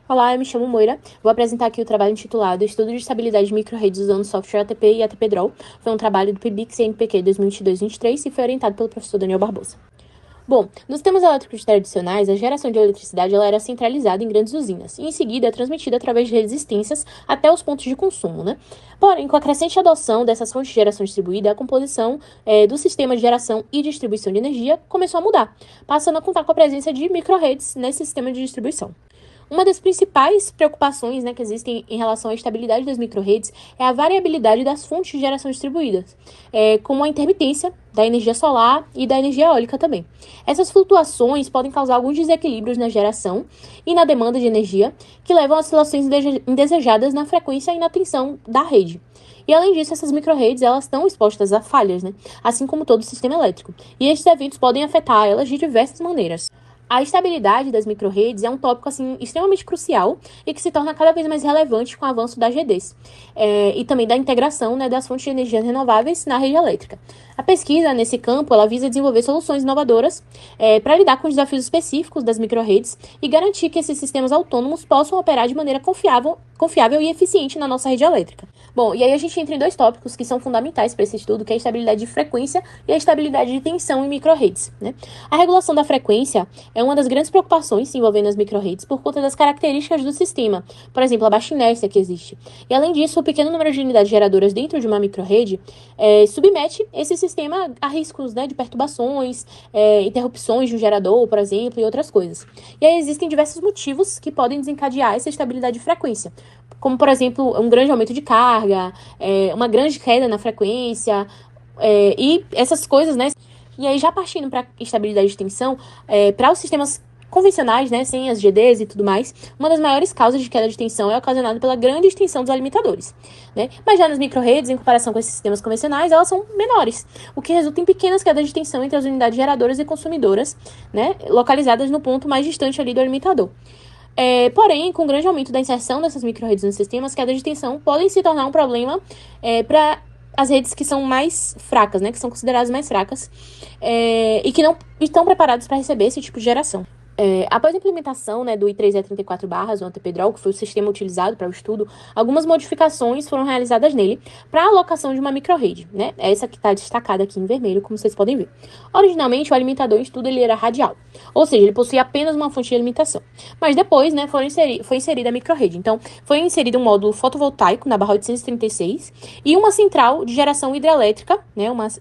Olá, eu me chamo Moira. Vou apresentar aqui o trabalho intitulado Estudo de Estabilidade de Microredes usando software ATP e ATP-Draw. Foi um trabalho do PIBIC CNPq 2022-23 e foi orientado pelo professor Daniel Barbosa. Bom, nos sistemas elétricos tradicionais, a geração de eletricidade ela era centralizada em grandes usinas e, em seguida, é transmitida através de redes extensas até os pontos de consumo, né? Porém, com a crescente adoção dessas fontes de geração distribuída, a composição do sistema de geração e distribuição de energia começou a mudar, passando a contar com a presença de microredes nesse sistema de distribuição. Uma das principais preocupações, que existem em relação à estabilidade das microredes é a variabilidade das fontes de geração distribuídas, como a intermitência da energia solar e da energia eólica também. Essas flutuações podem causar alguns desequilíbrios na geração e na demanda de energia, que levam a oscilações indesejadas na frequência e na tensão da rede. E além disso, essas microredes elas estão expostas a falhas, assim como todo o sistema elétrico. E estes eventos podem afetar elas de diversas maneiras. A estabilidade das microredes é um tópico extremamente crucial e que se torna cada vez mais relevante com o avanço das GDs e também da integração das fontes de energia renováveis na rede elétrica. A pesquisa nesse campo ela visa desenvolver soluções inovadoras para lidar com os desafios específicos das microredes e garantir que esses sistemas autônomos possam operar de maneira confiável e eficiente na nossa rede elétrica. Bom, e aí a gente entra em dois tópicos que são fundamentais para esse estudo, que é a estabilidade de frequência e a estabilidade de tensão em microredes, A regulação da frequência é uma das grandes preocupações envolvendo as microredes por conta das características do sistema, por exemplo, a baixa inércia que existe. E além disso, o pequeno número de unidades geradoras dentro de uma microrede submete esse sistema a riscos de perturbações, interrupções de um gerador, por exemplo, e outras coisas. E aí existem diversos motivos que podem desencadear essa estabilidade de frequência, como, por exemplo, um grande aumento de carga, uma grande queda na frequência, e essas coisas, E aí, já partindo para estabilidade de tensão, para os sistemas convencionais, sem as GDs e tudo mais, uma das maiores causas de queda de tensão é ocasionada pela grande extensão dos alimentadores, Mas já nas microredes, em comparação com esses sistemas convencionais, elas são menores, o que resulta em pequenas quedas de tensão entre as unidades geradoras e consumidoras, localizadas no ponto mais distante ali do alimentador. Porém, com o grande aumento da inserção dessas microredes nos sistemas, quedas de tensão podem se tornar um problema para as redes que são mais fracas, que são consideradas mais fracas, e que não estão preparadas para receber esse tipo de geração. Após a implementação do I3E34 o ATP-Draw, que foi o sistema utilizado para o estudo, algumas modificações foram realizadas nele para a alocação de uma microrede, Essa que está destacada aqui em vermelho, como vocês podem ver. Originalmente, o alimentador em estudo ele era radial, ou seja, ele possuía apenas uma fonte de alimentação. Mas depois, foi inserida a microrede. Então, foi inserido um módulo fotovoltaico na barra 836 e uma central de geração hidrelétrica,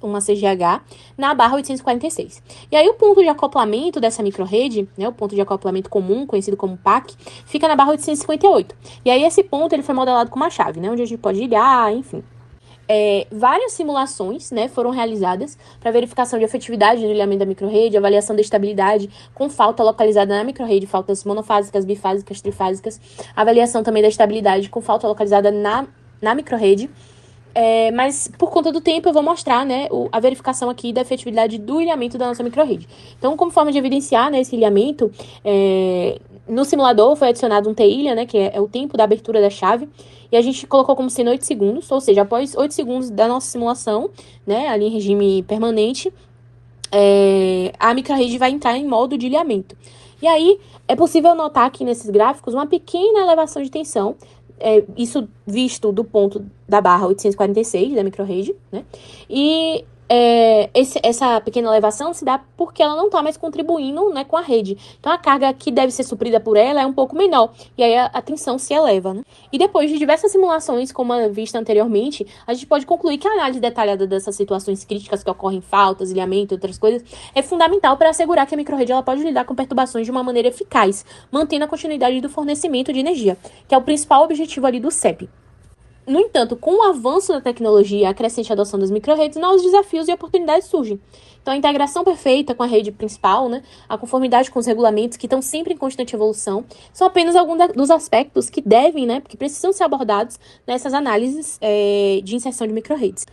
uma CGH, na barra 846. E aí, o ponto de acoplamento dessa microrede, o ponto de acoplamento comum, conhecido como PAC, fica na barra 858. E aí esse ponto ele foi modelado com uma chave, onde a gente pode ilhar, enfim. Várias simulações foram realizadas para verificação de efetividade do ilhamento da microrede, avaliação da estabilidade com falta localizada na microrede, faltas monofásicas, bifásicas, trifásicas, avaliação também da estabilidade com falta localizada na microrede. Mas por conta do tempo eu vou mostrar a verificação aqui da efetividade do ilhamento da nossa microrede. Então, como forma de evidenciar esse ilhamento, no simulador foi adicionado um TILHA, que é o tempo da abertura da chave, e a gente colocou como sendo 8 segundos, ou seja, após 8 segundos da nossa simulação, ali em regime permanente, a microrede vai entrar em modo de ilhamento. E aí, é possível notar aqui nesses gráficos uma pequena elevação de tensão, isso visto do ponto da barra 846 da microrede, E essa pequena elevação se dá porque ela não está mais contribuindo com a rede. Então, a carga que deve ser suprida por ela é um pouco menor, e aí a tensão se eleva, E depois de diversas simulações, como a vista anteriormente, a gente pode concluir que a análise detalhada dessas situações críticas que ocorrem, faltas, ilhamento e outras coisas, é fundamental para assegurar que a microrede ela pode lidar com perturbações de uma maneira eficaz, mantendo a continuidade do fornecimento de energia, que é o principal objetivo ali do CEP. No entanto, com o avanço da tecnologia e a crescente adoção das microredes, novos desafios e oportunidades surgem. Então, a integração perfeita com a rede principal, a conformidade com os regulamentos que estão sempre em constante evolução, são apenas alguns dos aspectos que que precisam ser abordados nessas análises de inserção de microredes.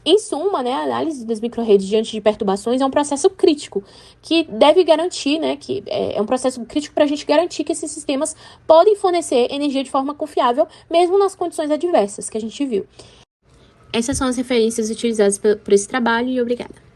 Em suma, a análise das microredes diante de perturbações é um processo crítico, que deve garantir, que é um processo crítico para a gente garantir que esses sistemas podem fornecer energia de forma confiável, mesmo nas condições adversas que a gente viu. Essas são as referências utilizadas por esse trabalho e obrigada.